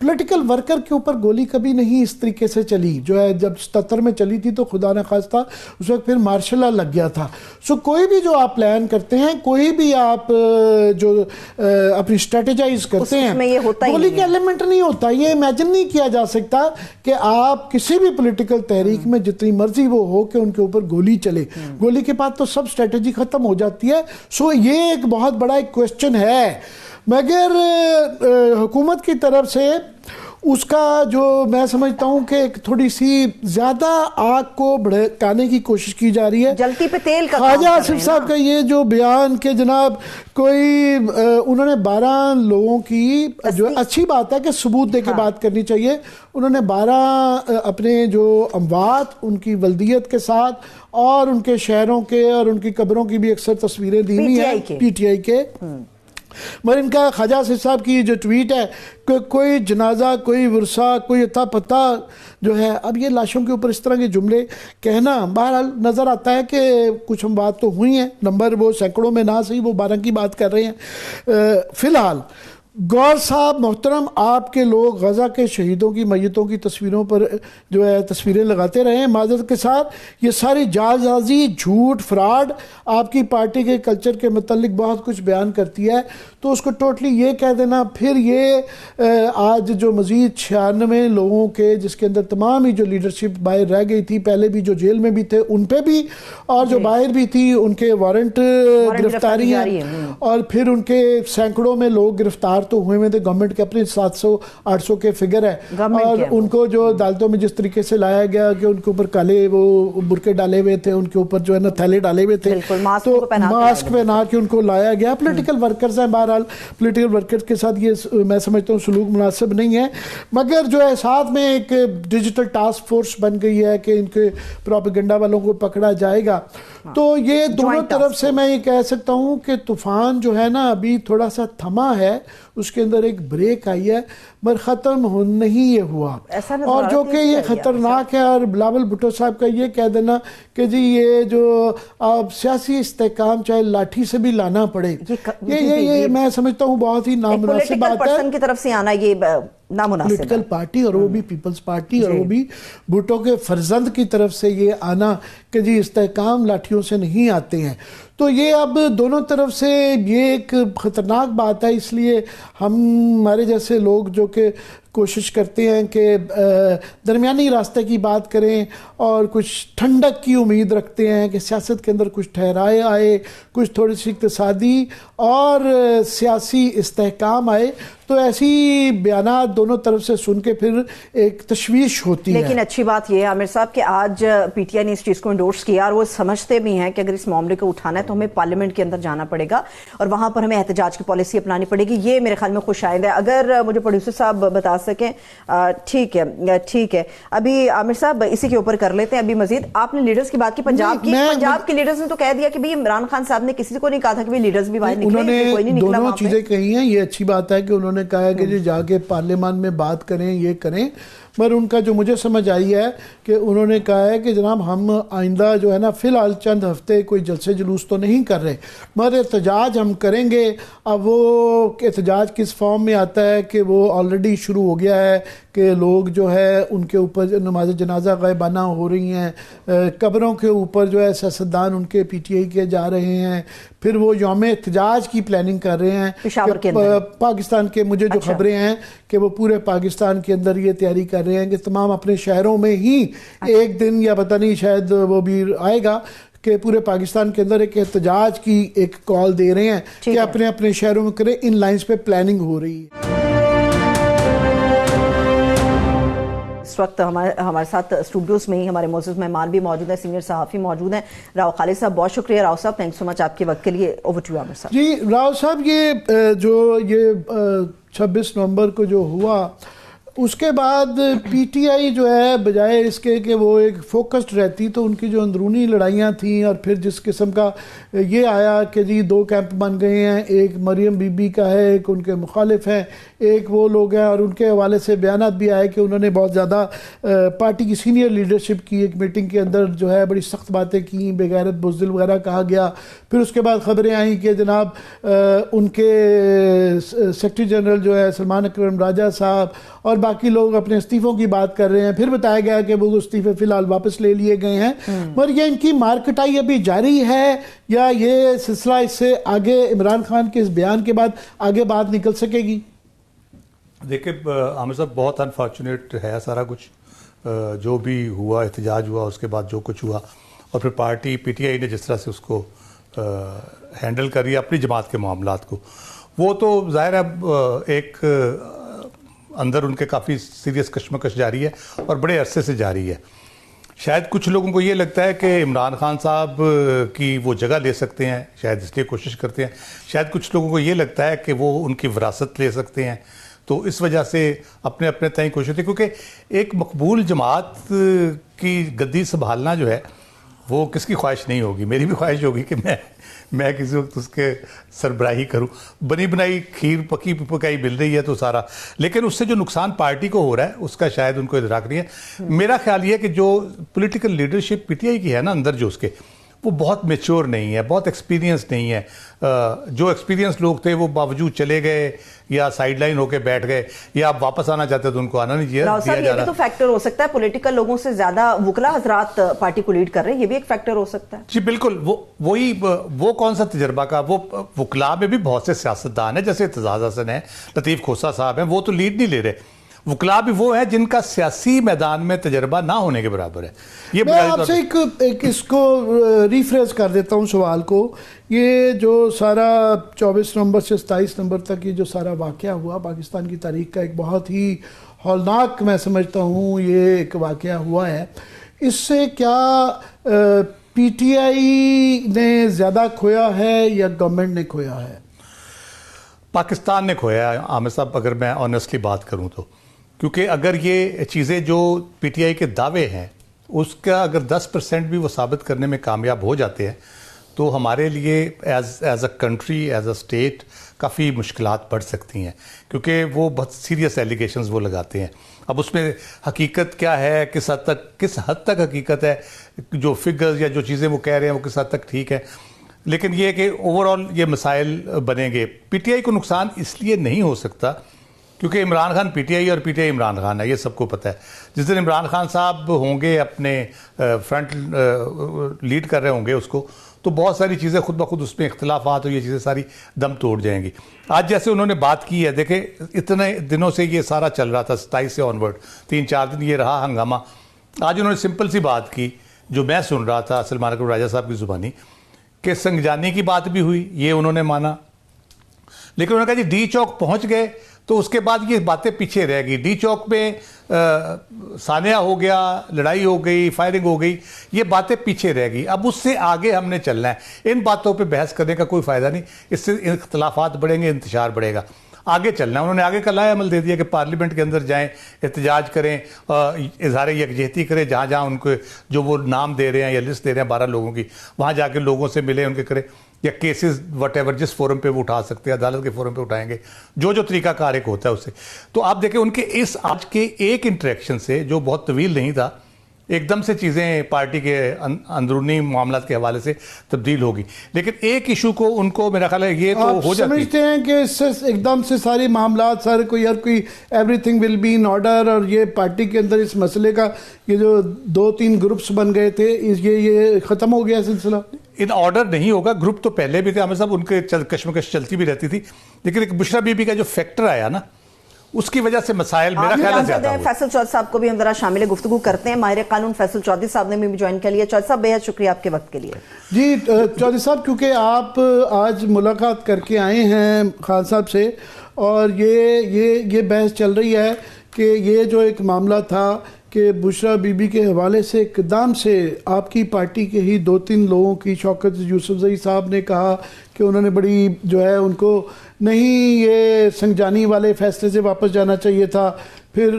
Political worker کے اوپر گولی کبھی نہیں اس طریقے سے چلی جو ہے. جب 77 میں چلی تھی تو خدا نہ خواستہ اس وقت پھر مارشل لا لگ گیا تھا. سو کوئی بھی جو آپ پلان کرتے ہیں, کوئی بھی آپ جو اپنی اسٹریٹجائز کرتے ہیں, گولی کا ایلیمنٹ نہیں ہوتا. یہ امیجن نہیں کیا جا سکتا کہ آپ کسی بھی پولیٹیکل تحریک میں جتنی مرضی وہ ہو کہ ان کے اوپر گولی چلے, گولی کے بعد تو سب اسٹریٹجی ختم ہو جاتی ہے. سو یہ ایک بہت بڑا ایک کویسچن ہے, مگر حکومت کی طرف سے اس کا جو میں سمجھتا ہوں کہ ایک تھوڑی سی زیادہ آگ کو بھڑکانے کی کوشش کی جا رہی ہے. جلتی پہ تیل کا خواجہ آصف صاحب کا یہ جو بیان کہ جناب کوئی انہوں نے 12 لوگوں کی, جو اچھی بات ہے کہ ثبوت دے کے بات کرنی چاہیے, انہوں نے 12 اپنے جو اموات ان کی ولدیت کے ساتھ اور ان کے شہروں کے اور ان کی قبروں کی بھی اکثر تصویریں دی ہوئی ہیں پی ٹی آئی کے. مگر ان کا خواجہ آصف صاحب کی جو ٹویٹ ہے کہ کوئی جنازہ, کوئی ورثہ, کوئی اتا پتہ جو ہے, اب یہ لاشوں کے اوپر اس طرح کے جملے کہنا بہرحال نظر آتا ہے کہ کچھ ہم بات تو ہوئی ہیں, نمبر وہ سینکڑوں میں نہ صحیح وہ 12 کی بات کر رہے ہیں. فی الحال گور صاحب محترم, آپ کے لوگ غزہ کے شہیدوں کی میتوں کی تصویروں پر جو ہے تصویریں لگاتے رہے ہیں معذرت کے ساتھ. یہ ساری جعلسازی, جھوٹ, فراڈ آپ کی پارٹی کے کلچر کے متعلق بہت کچھ بیان کرتی ہے. تو اس کو ٹوٹلی یہ کہہ دینا, پھر یہ آج جو مزید 96 لوگوں کے جس کے اندر تمام ہی جو لیڈرشپ باہر رہ گئی تھی, پہلے بھی جو جیل میں بھی تھے ان پہ بھی, اور جو باہر بھی تھی ان کے وارنٹ گرفتاری ہیں, اور پھر ان کے سینکڑوں میں لوگ گرفتار تو ہوئے میں تھے. گورنمنٹ کے اپنے 700-800 کے فگر ہے, اور ان کو جو عدالتوں میں جس طریقے سے لایا گیا کہ ان کے اوپر کالے وہ برقعے ڈالے ہوئے تھے, ان کے اوپر جو ہے نا تھیلے ڈالے ہوئے تھے, تو ماسک پہنا کے ان کو لایا گیا. پولیٹیکل ورکرز ہیں, بہرحال پولیٹیکل ورکر کے ساتھ یہ میں سمجھتا ہوں سلوک مناسب نہیں ہے. مگر جو ہے ساتھ میں ایک ڈیجیٹل ٹاسک فورس بن گئی ہے کہ ان کے پروپیگنڈا والوں کو پکڑا جائے گا. تو یہ دونوں طرف سے میں یہ کہہ سکتا ہوں کہ طوفان جو ہے نا ابھی تھوڑا سا تھما ہے, اس کے اندر ایک بریک آئی ہے, مگر ختم نہیں یہ ہوا. اور جو کہ یہ خطرناک ہے, اور بلاول بھٹو صاحب کا یہ کہہ دینا کہ جی یہ جو آپ سیاسی استحکام چاہے لاٹھی سے بھی لانا پڑے, یہ میں سمجھتا ہوں بہت ہی نامناسب بات ہے. پرسن کی طرف سے آنا یہ نامناسب ہے. پولیٹیکل پارٹی, اور وہ بھی پیپلز پارٹی, اور وہ بھی بھٹو کے فرزند کی طرف سے یہ آنا کہ جی استحکام لاٹھیوں سے نہیں آتے ہیں. تو یہ اب دونوں طرف سے یہ ایک خطرناک بات ہے. اس لیے ہمارے جیسے لوگ جو کہ کوشش کرتے ہیں کہ درمیانی راستے کی بات کریں اور کچھ ٹھنڈک کی امید رکھتے ہیں کہ سیاست کے اندر کچھ ٹھہرائے آئے, کچھ تھوڑی سی اقتصادی اور سیاسی استحکام آئے, تو ایسی بیانات دونوں طرف سے سن کے پھر ایک تشویش ہوتی ہے. لیکن اچھی بات یہ ہے عامر صاحب کہ آج پی ٹی آئی نے اس چیز کو انڈورس کیا, اور وہ سمجھتے بھی ہیں کہ اگر اس معاملے کو اٹھانا ہے تو ہمیں پارلیمنٹ کے اندر جانا پڑے گا اور وہاں پر ہمیں احتجاج کی پالیسی اپنانی پڑے گی. یہ میرے خیال میں خوش آئند ہے. اگر مجھے پروڈیوسر صاحب بتا سکیں. ٹھیک ہے, ابھی عامر صاحب اسی کے اوپر کر لیتے ہیں. ابھی مزید آپ نے لیڈرز کی بات کی, پنجاب کے لیڈرز نے تو کہہ دیا کہ بھی عمران خان صاحب نے کسی کو نہیں کہا تھا کہ لیڈرز بھی باہر نکلیں, کوئی نہیں نکلا. دونوں چیزیں کہی ہیں, یہ اچھی بات ہے کہ انہوں نے کہا ہے کہ جی جا کے پارلیمان میں بات کریں, یہ کریں. مگر ان کا جو مجھے سمجھ آئی ہے کہ انہوں نے کہا ہے کہ جناب ہم آئندہ جو ہے نا فی الحال چند ہفتے کوئی جلسے جلوس تو نہیں کر رہے, مگر احتجاج ہم کریں گے. اب وہ احتجاج کس فارم میں آتا ہے کہ وہ آلریڈی شروع ہو گیا ہے کہ لوگ جو ہے ان کے اوپر نماز جنازہ غائبانہ ہو رہی ہیں, قبروں کے اوپر جو ہے سیاستدان ان کے پی ٹی آئی کے جا رہے ہیں, پھر وہ یوم احتجاج کی پلاننگ کر رہے ہیں پشاور کے اندر. پاکستان کے مجھے جو خبریں ہیں کہ وہ پورے پاکستان کے اندر یہ تیاری کر رہے ہیں کہ تمام اپنے شہروں میں ہی ایک دن یا پتہ نہیں شاید وہ بھی آئے گا کہ پورے پاکستان کے اندر ایک احتجاج کی ایک کال دے رہے ہیں کہ اپنے اپنے شہروں میں کریں. ان لائنز پہ پلاننگ ہو رہی ہے. اس وقت ہمارے ساتھ اسٹوڈیوز میں ہی ہمارے معزز مہمان بھی موجود ہیں, سینئر صحافی موجود ہیں. راؤ خالد صاحب, بہت شکریہ. راؤ صاحب تھینک سو مچ آپ کے وقت کے لیے. اوور ٹو یو عامر صاحب. جی راؤ صاحب, یہ جو 26 نومبر کو جو ہوا, اس کے بعد پی ٹی آئی جو ہے بجائے اس کے کہ وہ ایک فوکسڈ رہتی تو ان کی جو اندرونی لڑائیاں تھیں اور پھر جس قسم کا یہ آیا کہ جی 2 کیمپ بن گئے ہیں، ایک مریم بی بی کا ہے، ایک ان کے مخالف ہیں، ایک وہ لوگ ہیں، اور ان کے حوالے سے بیانات بھی آئے کہ انہوں نے بہت زیادہ پارٹی کی سینئر لیڈرشپ کی ایک میٹنگ کے اندر جو ہے بڑی سخت باتیں کی، بے غیرت بزدل وغیرہ کہا گیا۔ پھر اس کے بعد خبریں آئیں کہ جناب ان کے سیکرٹری جنرل جو ہے سلمان اکرم راجہ صاحب اور باقی لوگ اپنے استعفوں کی بات کر رہے ہیں۔ پھر بتایا گیا کہ وہ استعفے فی الحال واپس لے لیے گئے ہیں، مگر یہ ان کی مارکٹائی ابھی جاری ہے یا یہ سلسلہ اس سے آگے عمران خان کے اس بیان کے بعد آگے بات نکل سکے گی؟ دیکھیں عامر صاحب، بہت انفارچونیٹ ہے سارا کچھ جو بھی ہوا، احتجاج ہوا، اس کے بعد جو کچھ ہوا، اور پھر پارٹی پی ٹی آئی نے جس طرح سے اس کو ہینڈل کری اپنی جماعت کے معاملات کو، وہ تو ظاہر ہے ایک اندر ان کے کافی سیریس کشمکش جاری ہے اور بڑے عرصے سے جاری ہے۔ شاید کچھ لوگوں کو یہ لگتا ہے کہ عمران خان صاحب کی وہ جگہ لے سکتے ہیں، شاید اس لیے کوشش کرتے ہیں، شاید کچھ لوگوں کو یہ لگتا ہے کہ وہ ان کی وراثت لے سکتے ہیں، تو اس وجہ سے اپنے تئیں کوشش ہوتی ہے، کیونکہ ایک مقبول جماعت کی گدی سنبھالنا جو ہے وہ کس کی خواہش نہیں ہوگی؟ میری بھی خواہش ہوگی کہ میں کسی وقت اس کے سربراہی کروں۔ بنی بنائی کھیر پکی پکائی مل رہی ہے تو سارا، لیکن اس سے جو نقصان پارٹی کو ہو رہا ہے اس کا شاید ان کو ادراک نہیں ہے۔ میرا خیال یہ ہے کہ جو پولیٹیکل لیڈرشپ پی ٹی آئی کی ہے نا اندر جو اس کے، وہ بہت میچور نہیں ہے، بہت ایکسپیرینس نہیں ہے۔ جو ایکسپیرینس لوگ تھے وہ باوجود چلے گئے یا سائیڈ لائن ہو کے بیٹھ گئے، یا آپ واپس آنا چاہتے تو ان کو آنا نہیں دیا جا رہا۔ یہ بھی تو فیکٹر ہو سکتا ہے، پولیٹیکل لوگوں سے زیادہ وکلا حضرات پارٹی کو لیڈ کر رہے ہیں، یہ بھی ایک فیکٹر ہو سکتا ہے۔ جی بالکل، وہ کون سا تجربہ کا، وہ وکلا میں بھی بہت سے سیاستدان ہیں، جیسے اعتزاز حسن ہیں، لطیف کھوسہ صاحب ہیں، وہ تو لیڈ نہیں لے رہے۔ وکلا بھی وہ ہیں جن کا سیاسی میدان میں تجربہ نہ ہونے کے برابر ہے۔ یہ میں آپ سے ایک اس کو ریفریز کر دیتا ہوں سوال کو۔ یہ جو سارا 24 نومبر سے 27 نومبر تک یہ جو سارا واقعہ ہوا پاکستان کی تاریخ کا ایک بہت ہی ہولناک میں سمجھتا ہوں یہ ایک واقعہ ہوا ہے، اس سے کیا پی ٹی آئی نے زیادہ کھویا ہے یا گورنمنٹ نے کھویا ہے؟ پاکستان نے کھویا ہے عامر صاحب، اگر میں آنیسٹلی بات کروں تو، کیونکہ اگر یہ چیزیں جو پی ٹی آئی کے دعوے ہیں اس کا اگر 10% بھی وہ ثابت کرنے میں کامیاب ہو جاتے ہیں تو ہمارے لیے as a country, as a state کافی مشکلات بڑھ سکتی ہیں، کیونکہ وہ بہت سیریس ایلیگیشنز وہ لگاتے ہیں۔ اب اس میں حقیقت کیا ہے، کس حد تک حقیقت ہے، جو فگرز یا جو چیزیں وہ کہہ رہے ہیں وہ کس حد تک ٹھیک ہے، لیکن یہ کہ اوور آل یہ مسائل بنیں گے۔ پی ٹی آئی کو نقصان اس لیے نہیں ہو سکتا کیونکہ Imran Khan P T I اور P T I Imran Khan ہے، یہ سب کو پتہ ہے۔ جس دن عمران خان صاحب ہوں گے اپنے فرنٹ لیڈ کر رہے ہوں گے اس کو، تو بہت ساری چیزیں خود بخود اس میں اختلافات اور یہ چیزیں ساری دم توڑ جائیں گی۔ آج جیسے انہوں نے بات کی ہے، دیکھیں اتنے دنوں سے یہ سارا چل رہا تھا، 27 سے آنورڈ 3-4 دن یہ رہا ہنگامہ۔ آج انہوں نے سمپل سی بات کی جو میں سن رہا تھا سلمان اکرم راجہ صاحب کی زبانی، کہ سنگجانی کی بات بھی ہوئی، یہ انہوں نے مانا، لیکن انہوں نے کہا جی ڈی چوک پہنچ گئے تو اس کے بعد یہ باتیں پیچھے رہ گئی۔ ڈی چوک میں سانحہ ہو گیا، لڑائی ہو گئی، فائرنگ ہو گئی، یہ باتیں پیچھے رہ گئی۔ اب اس سے آگے ہم نے چلنا ہے، ان باتوں پہ بحث کرنے کا کوئی فائدہ نہیں، اس سے اختلافات بڑھیں گے، انتشار بڑھے گا۔ آگے چلنا ہے، انہوں نے آگے کا لائحہ عمل دے دیا کہ پارلیمنٹ کے اندر جائیں، احتجاج کریں، اظہار یکجہتی کریں، جہاں جہاں ان کو جو وہ نام دے رہے ہیں یا لسٹ دے رہے ہیں 12 لوگوں کی، وہاں جا کے لوگوں سے ملیں، ان کے کریں، یا کیسز وٹ ایور جس فورم پہ وہ اٹھا سکتے ہیں، عدالت کے فورم پہ اٹھائیں گے، جو طریقہ کار ایک ہوتا ہے اس سے۔ تو آپ دیکھیں ان کے اس آج کے ایک انٹریکشن سے جو بہت طویل نہیں تھا، ایک دم سے چیزیں پارٹی کے اندرونی معاملات کے حوالے سے تبدیل ہوگی، لیکن ایک ایشو کو ان کو میرا خیال ہے یہ تو ہو جاتی ہے۔ سمجھتے ہیں کہ اس سے ایک دم سے سارے معاملات سارے کوئی everything will be in order, اور یہ پارٹی کے اندر اس مسئلے کا یہ جو 2-3 گروپس بن گئے تھے یہ ختم ہو گیا سلسلہ؟ ان آرڈر نہیں ہوگا، گروپ تو پہلے بھی تھے عامر صاحب، ان کے کشمکش چلتی بھی رہتی تھی، لیکن ایک بشرا بی بی کا جو فیکٹر آیا نا اس کی وجہ سے مسائل میرا خیال ہے زیادہ ہوئے۔ فیصل چودھری صاحب کو بھی ہم ذرا شامل گفتگو کرتے ہیں۔ ماہر قانون فیصل چودھری صاحب نے بھی جوائن کر لیا۔ چودھری صاحب بہت شکریہ آپ کے وقت کے لیے۔ جی چودھری صاحب، کیونکہ آپ آج ملاقات کر کے آئے ہیں خان صاحب سے، اور یہ بحث چل رہی ہے کہ یہ جو ایک معاملہ تھا کہ بشرا بی بی کے حوالے سے اقدام سے آپ کی پارٹی کے ہی 2-3 لوگوں کی، شوکت یوسفزئی صاحب نے کہا کہ انہوں نے بڑی جو ہے ان کو نہیں یہ سنجانی والے فیصلے سے واپس جانا چاہیے تھا، پھر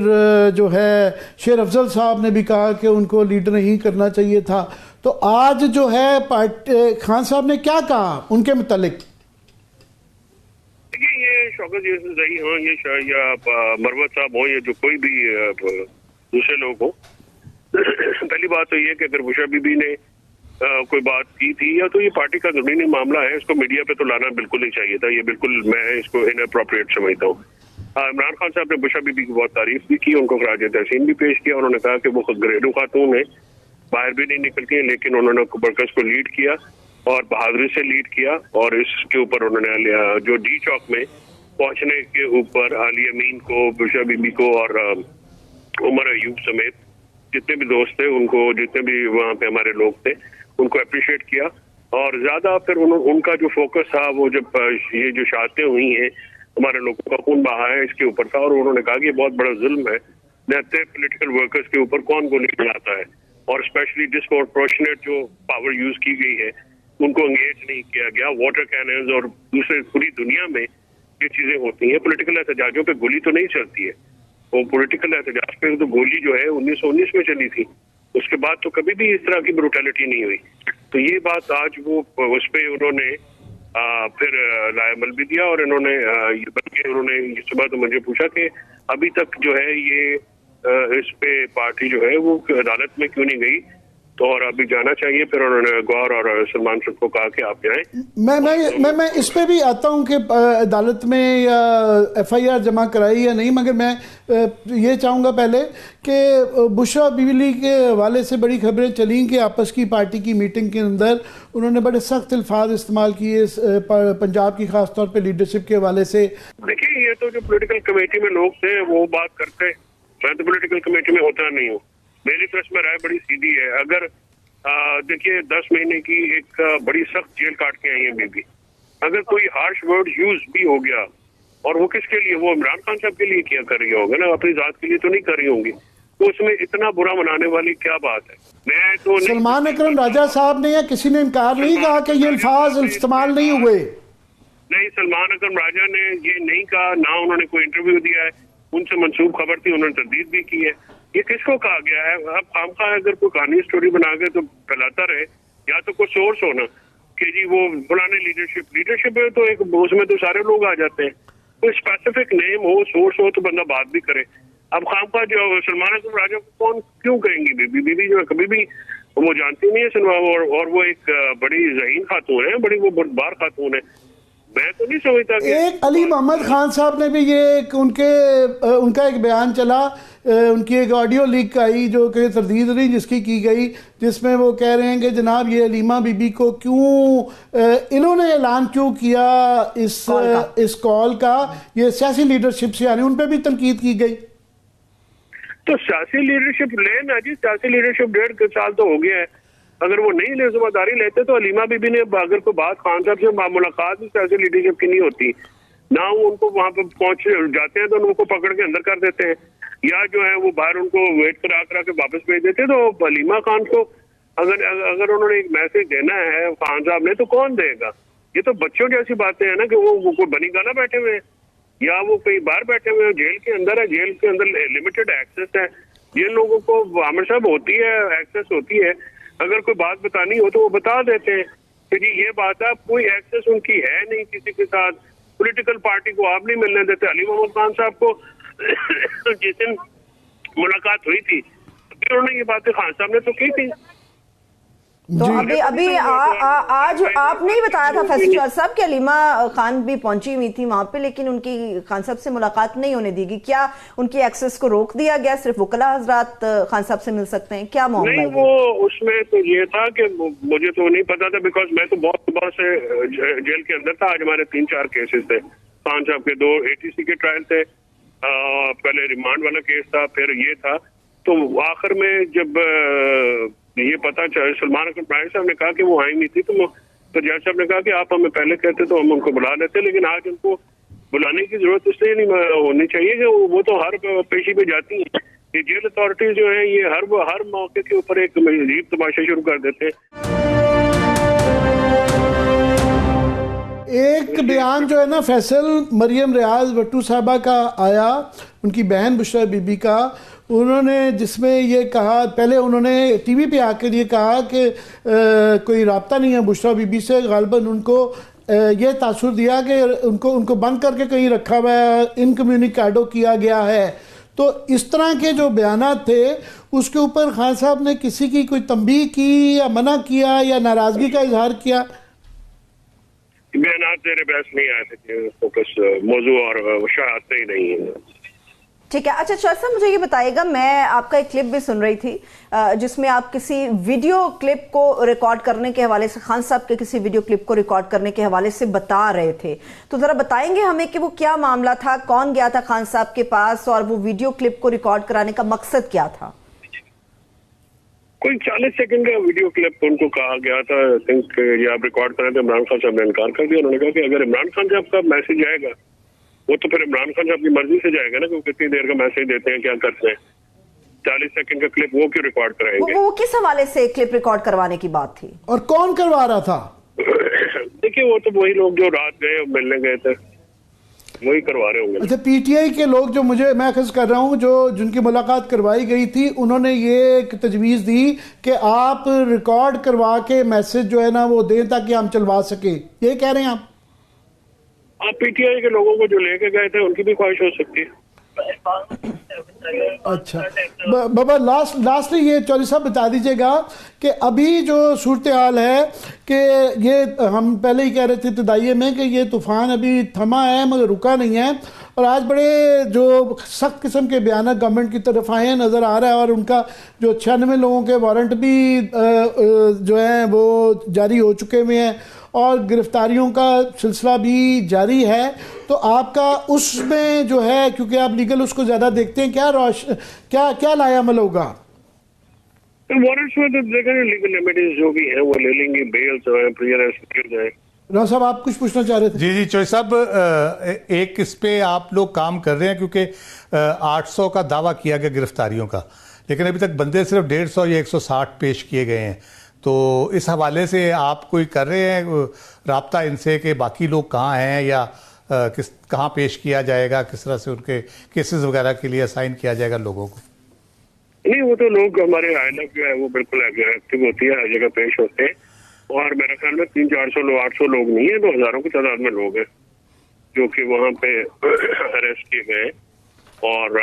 جو ہے شیر افضل صاحب نے بھی کہا کہ ان کو لیڈر نہیں کرنا چاہیے تھا. تو آج جو ہے خان صاحب نے کیا کہا ان کے متعلق؟ یہ شوکت یوسفزئی ہوں یا مروت صاحب ہوں یا جو کوئی بھی دوسرے لوگ ہوں، پہلی بات تو یہ کہ اگر بشرا بی بی نے کوئی بات کی تھی یا تو یہ پارٹی کا ضمنی معاملہ ہے، اس کو میڈیا پہ تو لانا بالکل نہیں چاہیے تھا. یہ بالکل میں اس کو اناپروپریٹ سمجھتا ہوں. عمران خان صاحب نے بشرا بی بی کی بہت تعریف بھی کی، ان کو خراج تحسین بھی پیش کیا. انہوں نے کہا کہ وہ خود گھریلو خاتون ہیں، باہر بھی نہیں نکلتی ہیں، لیکن انہوں نے برکس کو لیڈ کیا اور بہادری سے لیڈ کیا. اور اس کے اوپر انہوں نے جو ڈی چوک میں پہنچنے کے اوپر علی امین کو، بشرا بی بی کو اور عمر ایوب سمیت جتنے بھی دوست تھے ان کو، جتنے بھی وہاں پہ ہمارے لوگ تھے ان کو اپریشیٹ کیا. اور زیادہ پھر ان کا جو فوکس تھا وہ جب یہ جو شہادتیں ہوئی ہیں، ہمارے لوگوں کا خون بہا ہے، اس کے اوپر تھا. اور انہوں نے کہا کہ یہ بہت بڑا ظلم ہے، نہتے پولیٹیکل ورکرز کے اوپر کون گولی چلاتا ہے، اور اسپیشلی ڈسپروپورشنیٹ جو پاور یوز کی گئی ہے ان کو انگیج نہیں کیا گیا. واٹر کیننز اور دوسرے پوری دنیا میں یہ چیزیں ہوتی ہیں. پولیٹیکل احتجاجوں پہ گولی تو نہیں چلتی ہے، وہ پولیٹیکل احتجاج پہ تو گولی جو ہے 1919 میں چلی تھی، اس کے بعد تو کبھی بھی اس طرح کی بروٹیلٹی نہیں ہوئی. تو یہ بات آج وہ اس پہ انہوں نے پھر لائعمل بھی دیا. اور انہوں نے بلکہ انہوں نے صبح تو مجھے پوچھا کہ ابھی تک جو ہے یہ اس پہ پارٹی جو ہے وہ عدالت میں کیوں نہیں گئی، تو اور ابھی جانا چاہیے. پھر انہوں نے گور اور سلمان شاہ کو کہا کہ آپ جائیں. میں اس پہ بھی آتا ہوں کہ عدالت میں یا ایف آئی آر جمع کرائی یا نہیں، مگر میں یہ چاہوں گا پہلے کہ بشرا بی بی کے حوالے سے بڑی خبریں چلیں کہ آپس کی پارٹی کی میٹنگ کے اندر انہوں نے بڑے سخت الفاظ استعمال کیے پنجاب کی، خاص طور پہ لیڈرشپ کے حوالے سے. دیکھیے یہ تو جو پولیٹیکل کمیٹی میں لوگ تھے وہ بات کرتے، میں تو پولیٹیکل کمیٹی میں ہوتا نہیں ہوں. میری طرف میں رائے بڑی سیدھی ہے. اگر دیکھیے 10 مہینے کی ایک بڑی سخت جیل کاٹ کے آئی ہیں بی بی، اگر کوئی ہارش ورڈ یوز بھی ہو گیا، اور وہ کس کے لیے، وہ عمران خان صاحب کے لیے کیا کر رہی ہوگا نا، اپنی ذات کے لیے تو نہیں کر رہی ہوں گی، تو اس میں اتنا برا منانے والی کیا بات ہے. میں تو سلمان اکرم راجہ صاحب نے یا کسی نے انکار نہیں کہا کہ یہ الفاظ استعمال نہیں ہوئے. نہیں، سلمان اکرم راجہ نے یہ نہیں کہا، نہ انہوں نے کوئی انٹرویو دیا ہے. ان سے منسوب خبر تھی، انہوں نے تردید بھی کی ہے. یہ کس کو کہا گیا ہے؟ اب خام خواہ اگر کوئی کہانی سٹوری بنا کے تو پھیلاتا رہے، یا تو کوئی سورس ہونا کہ جی وہ فلانے لیڈرشپ ہے تو ایک اس میں تو سارے لوگ آ جاتے ہیں. کوئی اسپیسیفک نیم ہو، سورس ہو تو بندہ بات بھی کرے. اب خام خواہ جو سلمان اکرم راجہ کو کون کیوں کہیں گی؟ بی بی جو ہے کبھی بھی وہ جانتی نہیں ہے، اور وہ ایک بڑی ذہین خاتون ہے، بڑی وہ بردبار خاتون ہے. میں تو نہیں سمجھتا کہ ایک علی محمد خان صاحب نے بھی یہ ان کا ایک بیان چلا، ان کی ایک آڈیو لیک آئی جو کہ تردید نہیں جس کی گئی، جس میں وہ کہہ رہے ہیں کہ جناب یہ علیمہ بی بی کو انہوں نے اعلان کیوں کیا اس کال کا، یہ سیاسی لیڈرشپ سے، یعنی ان پہ بھی تنقید کی گئی. تو سیاسی لیڈرشپ لے نا جی، سیاسی لیڈرشپ 1.5 سال تو ہو گیا ہے. اگر وہ نہیں لے، ذمہ داری لیتے تو علیمہ بی بی نے اگر کوئی بات خان صاحب سے ملاقات بھی سیاسی لیڈرشپ کی نہیں ہوتی نہ، وہ ان کو وہاں پہ پہنچ جاتے ہیں تو ان کو پکڑ کے اندر کر دیتے ہیں، یا جو ہے وہ باہر ان کو ویٹ کرا کے واپس بھیج دیتے. تو علیمہ خان کو اگر انہوں نے ایک میسج دینا ہے خان صاحب نے تو کون دے گا؟ یہ تو بچوں جیسی باتیں ہیں نا کہ وہ کوئی بنی گانا بیٹھے ہوئے ہیں یا وہ کہیں باہر بیٹھے ہوئے ہیں، جیل کے اندر ہے، جیل کے اندر لمیٹڈ ایکسیس ہے. جن لوگوں کو عامر صاحب ہوتی ہے، ایکسیس ہوتی ہے، اگر کوئی بات بتانی ہو تو وہ بتا دیتے ہیں کہ جی یہ بات ہے. کوئی ایکسیس ان کی ہے نہیں کسی کے ساتھ. پولیٹیکل پارٹی کو آپ نہیں ملنے دیتے. علی محمد خان صاحب کو جس دن ملاقات ہوئی تھی پھر انہوں نے یہ باتیں خان صاحب نے تو کی تھی. تو ابھی آج آپ نے بتایا تھا فیصل شاہ صاحب کہ علیمہ خان بھی پہنچی ہوئی تھی وہاں پہ، لیکن ان کی خان صاحب سے ملاقات نہیں ہونے دی گئی. کیا ان کی ایکسس کو روک دیا گیا؟ صرف وکلاء حضرات خان صاحب سے مل سکتے ہیں؟ کیا معاملہ؟ نہیں، وہ اس میں تو یہ تھا کہ مجھے تو نہیں پتا تھا، بیکاز میں تو بہت صبح سے جیل کے اندر تھا. آج ہمارے 3-4 کیسز تھے. خان صاحب کے 2 ATC کے ٹرائل تھے، پہلے ریمانڈ والا کیس تھا، پھر یہ تھا. تو آخر میں جب یہ پتا چلا، سلمان اکرم راجہ صاحب نے کہا کہ وہ آئی نہیں تھی، تو جج صاحب نے کہا کہ آپ ہمیں پہلے کہتے تو ہم ان کو بلا لیتے. لیکن آج ان کو بلانے کی ضرورت اس لیے نہیں ہونی چاہیے کہ وہ تو ہر پیشی پہ جاتی ہیں. یہ جیل اتھارٹیز جو ہیں یہ ہر موقع کے اوپر ایک عجیب تماشا شروع کر دیتے ہیں. ایک بیان جو ہے نا فیصل مریم ریاض بٹو صاحبہ کا آیا، ان کی بہن بشرا بی بی کا، انہوں نے جس میں یہ کہا، پہلے انہوں نے ٹی وی پہ آ کر یہ کہا کہ کوئی رابطہ نہیں ہے بشرا بی بی سے، غالباً ان کو یہ تاثر دیا کہ ان کو بند کر کے کہیں رکھا ہوا ہے، انکمیونیکیڈو کیا گیا ہے. تو اس طرح کے جو بیانات تھے اس کے اوپر خان صاحب نے کسی کی کوئی تنبیہ کی یا منع کیا یا ناراضگی کا اظہار کیا؟ بیانات میرے بحث نہیں آئے تھے، فوکس موضوع اور وشاعت ہی نہیں ہے. ٹھیک ہے. اچھا شاہ صاحب مجھے یہ بتائیے گا، میں آپ کا ایک کلپ بھی سن رہی تھی جس میں آپ کسی ویڈیو کلپ کو ریکارڈ کرنے کے حوالے سے، خان صاحب کے کسی ویڈیو کلپ کو ریکارڈ کرنے کے حوالے سے بتا رہے تھے، تو ذرا بتائیں گے ہمیں کہ وہ کیا معاملہ تھا، کون گیا تھا خان صاحب کے پاس اور وہ ویڈیو کلپ کو ریکارڈ کرانے کا مقصد کیا تھا؟ کوئی 40 سیکنڈ کا ویڈیو کلپ ان کو کہا گیا تھا یہ آپ ریکارڈ کریں، تو عمران خان صاحب نے انکار کر دیا. انہوں نے کہا کہ اگر عمران خان صاحب کا میسج آئے گا وہ تو پھر عمران خان صاحب کی مرضی سے جائے گا نا کہ وہ کتنی دیر کا میسج دیتے ہیں، کیا کرتے ہیں. 40 سیکنڈ کا کلپ وہ کیوں ریکارڈ کرائیں گے؟ وہ کس حوالے سے کلپ ریکارڈ کروانے کی بات تھی اور کون کروا رہا تھا؟ دیکھیے وہ تو وہی لوگ جو رات گئے ملنے گئے تھے وہی کروا رہے ہوں گے. اچھا، پی ٹی آئی کے لوگ جو میں خز کر رہا ہوں جن کی ملاقات کروائی گئی تھی، انہوں نے یہ ایک تجویز دی کہ آپ ریکارڈ کروا کے میسج جو ہے نا وہ دیں تاکہ ہم چلوا سکیں، یہ کہہ رہے ہیں آپ؟ آپ پی ٹی آئی کے لوگوں کو جو لے کے گئے تھے ان کی بھی خواہش ہو سکتی ہے. اچھا بابا، لاسٹلی یہ چودھری صاحب بتا دیجئے گا کہ ابھی جو صورتحال ہے کہ یہ ہم پہلے ہی کہہ رہے تھے ابتدائیے میں کہ یہ طوفان ابھی تھما ہے مگر رکا نہیں ہے، اور آج بڑے جو سخت قسم کے بیانات گورنمنٹ کی طرف آئے ہیں نظر آ رہا ہے، اور ان کا جو 96 لوگوں کے وارنٹ بھی جو ہیں وہ جاری ہو چکے ہوئے ہیں اور گرفتاریوں کا سلسلہ بھی جاری ہے. تو آپ کا اس میں جو ہے، کیونکہ آپ لیگل اس کو زیادہ دیکھتے ہیں، کیا لایا عمل ہوگا؟ وارنٹس میں تو دیکھیں لیگل ریمیڈیز جو بھی ہیں وہ لے لیں گے، بیل جو ہے پریئر گر جائے. راؤ صاحب آپ کچھ پوچھنا چاہ رہے تھے؟ جی چوہدری صاحب، ایک اس پہ آپ لوگ کام کر رہے ہیں کیونکہ 800 کا دعویٰ کیا گیا گرفتاریوں کا، لیکن ابھی تک بندے صرف 150 یا 160 پیش کیے گئے ہیں. تو اس حوالے سے آپ کوئی کر رہے ہیں رابطہ ان سے کہ باقی لوگ کہاں ہیں یا کہاں پیش کیا جائے گا، کس طرح سے ان کے کیسز وغیرہ کے لیے اسائن کیا جائے گا لوگوں کو؟ نہیں، وہ تو لوگ ہمارے آئلف جو ہے وہ بالکل ایکٹیو ہوتی ہے، ہر جگہ پیش ہوتے ہیں، اور میرے خیال میں 300-400 لوگ، 800 لوگ نہیں ہیں، 2000 کی تعداد میں لوگ ہیں جو کہ وہاں پہ اریسٹ کیے گئے، اور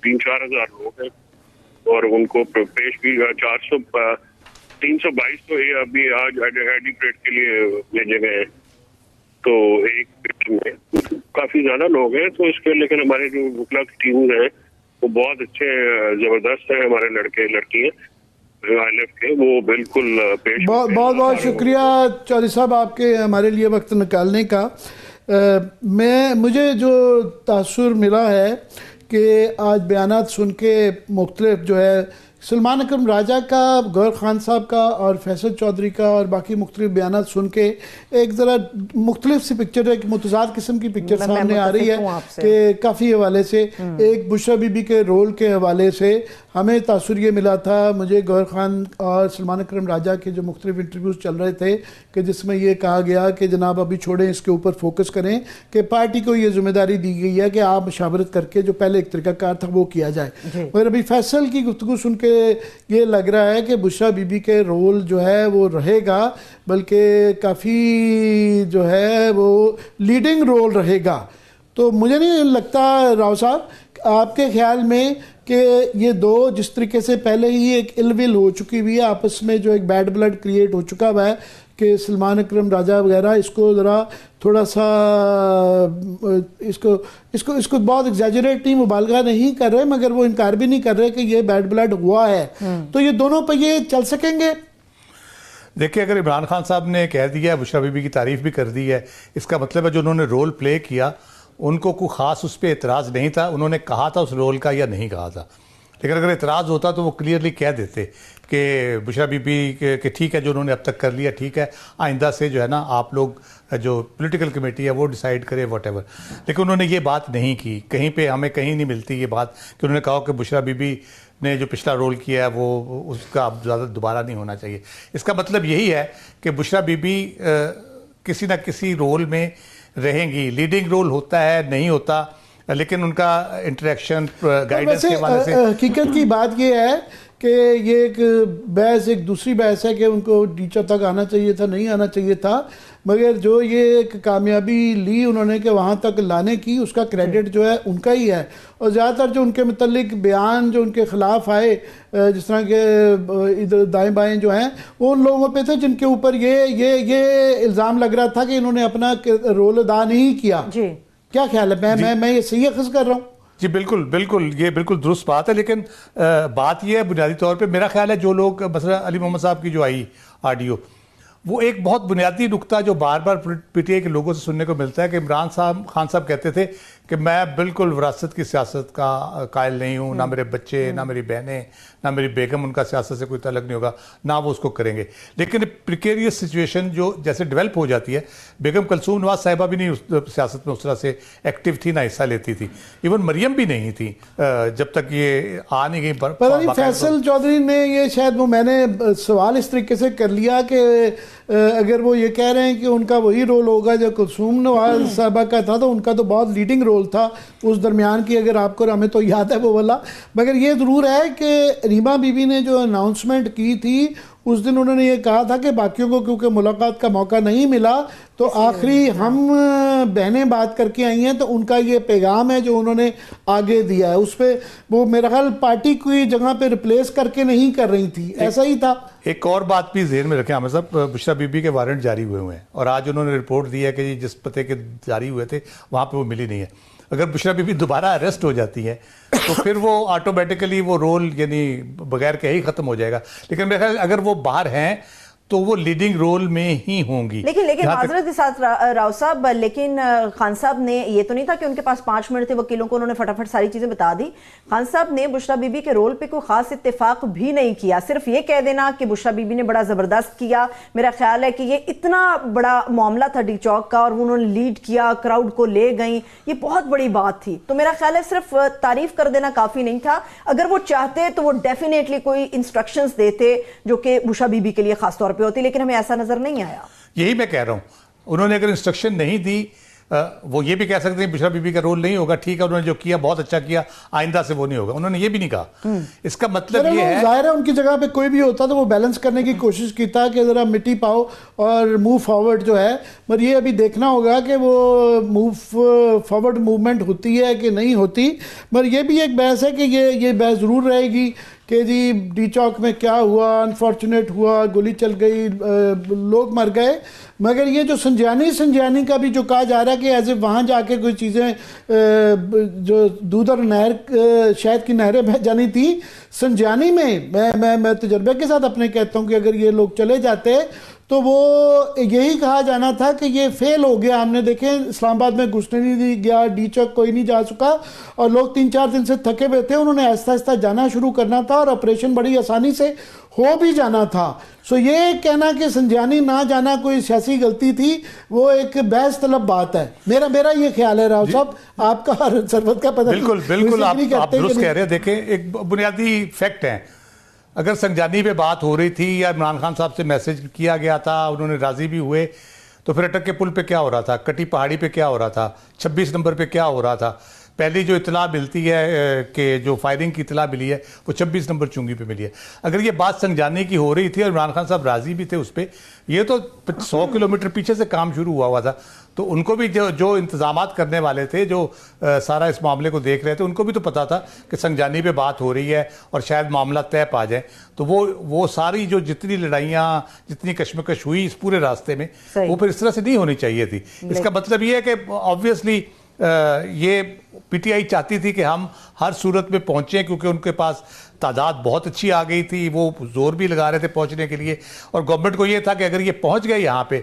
3-4 ہزار لوگ ہیں اور ان کو پیش بھی 322 تو ابھی آج آئی ڈی پریڈ کے لیے بھیجے گئے ہیں. تو ایک میں کافی زیادہ لوگ ہیں تو اس کے، لیکن ہمارے جو وکلا کی ٹیم ہیں وہ بہت اچھے زبردست ہیں، ہمارے لڑکے لڑکیاں کے، وہ بالکل پیش. بہت شکریہ چودھری صاحب آپ کے ہمارے لیے وقت نکالنے کا. مجھے جو تاثر ملا ہے کہ آج بیانات سن کے مختلف جو ہے سلمان اکرم راجہ کا، گوہر خان صاحب کا اور فیصل چودھری کا اور باقی مختلف بیانات سن کے ایک ذرا مختلف سی پکچر ہے، ایک متضاد قسم کی پکچر سامنے آ رہی ہے کہ کافی حوالے سے ایک بشرا بی بی کے رول کے حوالے سے ہمیں تاثر یہ ملا تھا. مجھے گوہر خان اور سلمان اکرم راجہ کے جو مختلف انٹرویوز چل رہے تھے کہ جس میں یہ کہا گیا کہ جناب ابھی چھوڑیں، اس کے اوپر فوکس کریں کہ پارٹی کو یہ ذمہ داری دی گئی ہے کہ آپ مشاورت کر کے جو پہلے ایک طریقہ کار تھا وہ کیا جائے. مگر ابھی فیصل کی گفتگو سن کے یہ لگ رہا ہے کہ بشرا بی بی کے رول جو ہے وہ رہے گا، بلکہ کافی جو ہے وہ لیڈنگ رول رہے گا. تو مجھے نہیں لگتا راؤ صاحب آپ کے خیال میں کہ یہ دو جس طریقے سے پہلے ہی ایک الل ول ہو چکی ہوئی ہے آپس میں، جو ایک بیڈ بلڈ کریٹ ہو چکا ہوا ہے کہ سلمان اکرم راجہ وغیرہ اس کو ذرا تھوڑا سا اس کو بہت ایگزیجریٹ نہیں، مبالغہ نہیں کر رہے مگر وہ انکار بھی نہیں کر رہے کہ یہ بیڈ بلڈ ہوا ہے. تو یہ دونوں پہ یہ چل سکیں گے؟ دیکھیں، اگر عمران خان صاحب نے کہہ دیا، بشرا بی بی کی تعریف بھی کر دی ہے، اس کا مطلب ہے جو انہوں نے رول پلے کیا ان کو کوئی خاص اس پہ اعتراض نہیں تھا، انہوں نے کہا تھا اس رول کا یا نہیں کہا تھا. لیکن اگر اعتراض ہوتا تو وہ کلیئرلی کہہ دیتے کہ بشرا بی بی کہ ٹھیک ہے جو انہوں نے اب تک کر لیا ٹھیک ہے، آئندہ سے جو ہے نا آپ لوگ جو پولیٹیکل کمیٹی ہے وہ ڈیسائیڈ کرے واٹ ایور. لیکن انہوں نے یہ بات نہیں کی، کہیں پہ ہمیں کہیں نہیں ملتی یہ بات کہ انہوں نے کہا کہ بشرا بی بی نے جو پچھلا رول کیا ہے وہ اس کا اب زیادہ دوبارہ نہیں ہونا چاہیے. اس کا مطلب یہی ہے کہ بشرا بی بی کسی نہ کسی رول میں رہیں گی. لیڈنگ رول ہوتا ہے نہیں ہوتا، لیکن ان کا انٹریکشن گائیڈنس کے حوالے سے حقیقت کی بات یہ ہے کہ یہ ایک بحث، ایک دوسری بحث ہے کہ ان کو ٹیچر تک آنا چاہیے تھا نہیں آنا چاہیے تھا، مگر جو یہ ایک کامیابی لی انہوں نے کہ وہاں تک لانے کی، اس کا کریڈٹ جو ہے ان کا ہی ہے. اور زیادہ تر جو ان کے متعلق بیان جو ان کے خلاف آئے جس طرح کے ادھر دائیں بائیں جو ہیں وہ ان لوگوں پہ تھے جن کے اوپر یہ الزام لگ رہا تھا کہ انہوں نے اپنا رول ادا نہیں کیا. جی کیا خیال ہے؟ میں یہ صحیح اخذ کر رہا ہوں؟ جی بالکل یہ بالکل درست بات ہے. لیکن بات یہ ہے بنیادی طور پہ میرا خیال ہے جو لوگ مثلا علی محمد صاحب کی جو آئی آڈیو، وہ ایک بہت بنیادی نقطہ جو بار بار پی ٹی آئی کے لوگوں سے سننے کو ملتا ہے کہ عمران خان صاحب کہتے تھے کہ میں بالکل وراثت کی سیاست کا قائل نہیں ہوں، نہ میرے بچے، نہ میری بہنیں، نہ میری بیگم، ان کا سیاست سے کوئی تعلق نہیں ہوگا، نہ وہ اس کو کریں گے. لیکن پریکیریس سچویشن جو جیسے ڈیولپ ہو جاتی ہے، بیگم کلثوم نواز صاحبہ بھی نہیں اس سیاست میں اس طرح سے ایکٹیو تھی، نہ حصہ لیتی تھی، ایون مریم بھی نہیں تھی جب تک یہ آ نہیں گئی. پتہ نہیں فیصل چودھری نے یہ شاید میں نے سوال اس طریقے سے کر لیا کہ اگر وہ یہ کہہ رہے ہیں کہ ان کا وہی رول ہوگا جو کلثوم نواز صاحبہ کا تھا، تو ان کا تو بہت لیڈنگ رول تھا اس درمیان کی، اگر آپ کو ہمیں تو یاد ہے وہ والا. مگر یہ ضرور ہے کہ ریما بی بی نے جو اناؤنسمنٹ کی تھی اس دن انہوں نے یہ کہا تھا کہ باقیوں کو کیونکہ ملاقات کا موقع نہیں ملا تو آخری ہم بہنیں بات کر کے آئی ہیں، تو ان کا یہ پیغام ہے جو انہوں نے آگے دیا ہے. اس پہ وہ میرا خیال پارٹی کوئی جگہ پہ ریپلیس کر کے نہیں کر رہی تھی، ایسا ہی تھا. ایک اور بات بھی ذہن میں رکھیں عامر صاحب، بشرا بی بی کے وارنٹ جاری ہوئے ہیں اور آج انہوں نے رپورٹ دی ہے کہ جس پتے کے جاری ہوئے تھے وہاں پہ وہ ملی نہیں ہے. اگر بشرا بی بی دوبارہ اریسٹ ہو جاتی ہے تو پھر وہ آٹومیٹیکلی وہ رول یعنی بغیر کہے ہی ختم ہو جائے گا. لیکن میرے خیال اگر وہ باہر ہیں تو وہ لیڈنگ رول میں ہی ہوں گی. لیکن معذرت کے ساتھ راؤ صاحب، لیکن خان صاحب نے یہ تو نہیں تھا کہ ان کے پاس 5 منٹ تھے، وکیلوں کو انہوں نے فٹافٹ ساری چیزیں بتا دی. خان صاحب نے بشرا بی بی کے رول پہ کوئی خاص اتفاق بھی نہیں کیا، صرف یہ کہہ دینا کہ بشرا بی بی نے بڑا زبردست کیا. میرا خیال ہے کہ یہ اتنا بڑا معاملہ تھا ڈی چوک کا اور انہوں نے لیڈ کیا، کراؤڈ کو لے گئیں، یہ بہت بڑی بات تھی. تو میرا خیال ہے صرف تعریف کر دینا کافی نہیں تھا. اگر وہ چاہتے تو وہ ڈیفینیٹلی کوئی انسٹرکشنز دیتے جو کہ بشرا بی بی کے لیے خاص طور پہ ہوتی، لیکن ہمیں ایسا نظر نہیں آیا. یہی میں کہہ رہا ہوں، انہوں نے اگر انسٹرکشن نہیں دی، وہ یہ بھی کہہ سکتے ہیں بشرا بی بی کا رول نہیں ہوگا، ٹھیک ہے انہوں نے جو کیا بہت اچھا کیا، آئندہ سے وہ نہیں ہوگا. انہوں نے یہ بھی نہیں کہا. اس کا مطلب یہ ہے ظاہر ہے ان کی جگہ پہ کوئی بھی ہوتا تو وہ بیلنس کرنے کی کوشش کی تھا کہ ذرا مٹی پاؤ اور موو فارورڈ جو ہے. مگر یہ ابھی دیکھنا ہوگا کہ وہ موو فارورڈ موومنٹ ہوتی ہے کہ نہیں ہوتی. مگر یہ بھی ایک بحث ہے کہ یہ بحث ضرور رہے گی کہ جی ڈی چوک میں کیا ہوا، انفارچونیٹ ہوا، گولی چل گئی، لوگ مر گئے. مگر یہ جو سنجیانی کا بھی جو کہا جا رہا ہے کہ ایسے وہاں جا کے کوئی چیزیں جو دودھ اور نہر شہد کی نہریں بہہ جانی تھی، سنجیانی میں تجربے کے ساتھ اپنے کہتا ہوں کہ اگر یہ لوگ چلے جاتے تو وہ یہی کہا جانا تھا کہ یہ فیل ہو گیا. ہم نے دیکھیں اسلام آباد میں گھسنے نہیں گیا، ڈی چوک کوئی نہیں جا سکا اور لوگ 3-4 دن سے تھکے ہوئے تھے. انہوں نے آہستہ آہستہ جانا شروع کرنا تھا اور آپریشن بڑی آسانی سے ہو بھی جانا تھا. سو یہ کہنا کہ سنجیانی نہ جانا کوئی سیاسی غلطی تھی، وہ ایک بحث طلب بات ہے. میرا یہ خیال ہے. راؤ صاحب آپ کا سربت کا پتہ بالکل آپ درست کہہ رہے ہیں. دیکھیں ایک بنیادی فیکٹ ہے، اگر سنجیانی پہ بات ہو رہی تھی یا عمران خان صاحب سے میسج کیا گیا تھا، انہوں نے راضی بھی ہوئے، تو پھر اٹک کے پل پہ کیا ہو رہا تھا، کٹی پہاڑی پہ کیا ہو رہا تھا، 26 نمبر پہ کیا ہو رہا تھا. پہلی جو اطلاع ملتی ہے کہ جو فائرنگ کی اطلاع ملی ہے وہ 26 نمبر چنگی پہ ملی ہے. اگر یہ بات سنجیانی کی ہو رہی تھی اور عمران خان صاحب راضی بھی تھے اس پہ، یہ تو 100 کلومیٹر پیچھے سے کام شروع ہوا تھا. تو ان کو بھی جو انتظامات کرنے والے تھے، جو سارا اس معاملے کو دیکھ رہے تھے، ان کو بھی تو پتا تھا کہ سنجیانی پہ بات ہو رہی ہے اور شاید معاملہ طے پا جائے. تو وہ ساری جو جتنی لڑائیاں، جتنی کشمکش ہوئی اس پورے راستے میں، وہ پھر اس طرح سے نہیں ہونی چاہیے تھی. اس کا مطلب یہ ہے کہ آبویسلی یہ پی ٹی آئی چاہتی تھی کہ ہم ہر صورت میں پہنچیں، کیونکہ ان کے پاس تعداد بہت اچھی آ گئی تھی، وہ زور بھی لگا رہے تھے پہنچنے کے لیے. اور گورنمنٹ کو یہ تھا کہ اگر یہ پہنچ گئے یہاں پہ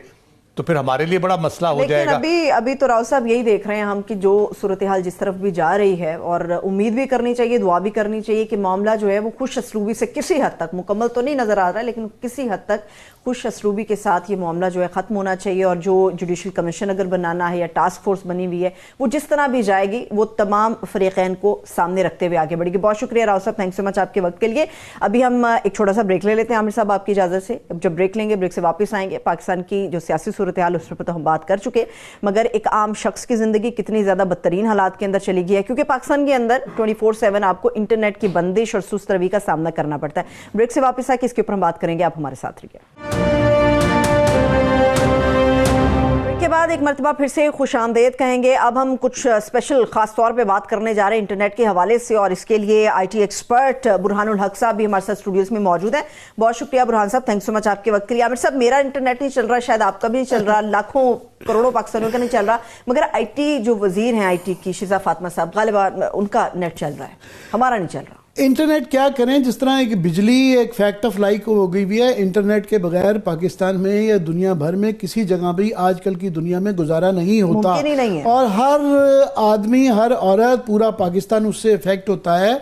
تو پھر ہمارے لیے بڑا مسئلہ ہو جائے گا. لیکن ابھی تو راؤ صاحب یہی دیکھ رہے ہیں ہم کہ جو صورتحال جس طرف بھی جا رہی ہے، اور امید بھی کرنی چاہیے، دعا بھی کرنی چاہیے کہ معاملہ جو ہے وہ خوش اسلوبی سے کسی حد تک، مکمل تو نہیں نظر آ رہا ہے لیکن کسی حد تک خوش اسلوبی کے ساتھ یہ معاملہ جو ہے ختم ہونا چاہیے، اور جو جوڈیشل کمیشن اگر بنانا ہے یا ٹاسک فورس بنی ہوئی ہے وہ جس طرح بھی جائے گی وہ تمام فریقین کو سامنے رکھتے ہوئے آگے بڑھے گی. بہت شکریہ راؤ صاحب، تھینک سو مچ آپ کے وقت کے لیے. ابھی ہم ایک چھوٹا سا بریک لے لیتے ہیں عامر صاحب آپ کی اجازت سے. جب بریک لیں گے، بریک سے واپس آئیں گے، پاکستان کی جو سیاسی صورتحال اس پر تو ہم بات کر چکے، مگر ایک عام شخص کی زندگی کتنی زیادہ بدترین حالات کے اندر چلی گئی ہے، کیونکہ پاکستان کے اندر 24/7 آپ کو انٹرنیٹ کی بندش اور سست روی کا سامنا کرنا پڑتا ہے. بریک سے واپس آ کے اس کے اوپر ہم بات کریں گے، آپ ہمارے ساتھ رہیے. کے بعد ایک مرتبہ پھر سے خوش آمدید کہیں گے. اب ہم کچھ اسپیشل خاص طور پہ بات کرنے جا رہے ہیں انٹرنیٹ کے حوالے سے، اور اس کے لیے آئی ٹی ایکسپرٹ برہان الحق صاحب بھی ہمارے ساتھ اسٹوڈیوز میں موجود ہیں. بہت شکریہ برہان صاحب، تھینک سو مچ آپ کے وقت کے لیے. عامر صاحب، میرا انٹرنیٹ نہیں چل رہا، شاید آپ کا بھی نہیں چل رہا، لاکھوں کروڑوں پاکستانیوں کا نہیں چل رہا، مگر آئی ٹی جو وزیر ہیں آئی ٹی کی شیزہ فاطمہ صاحب، غالباً ان کا نیٹ چل رہا ہے، ہمارا نہیں چل رہا. انٹرنیٹ کیا کریں، جس طرح ایک بجلی ایک فیکٹ آف لائف ہو گئی بھی ہے، انٹرنیٹ کے بغیر پاکستان میں یا دنیا بھر میں کسی جگہ بھی آج کل کی دنیا میں گزارا نہیں ہوتا، ممکن ہی نہیں ہے. اور ہر آدمی، ہر عورت، پورا پاکستان اس سے افیکٹ ہوتا ہے.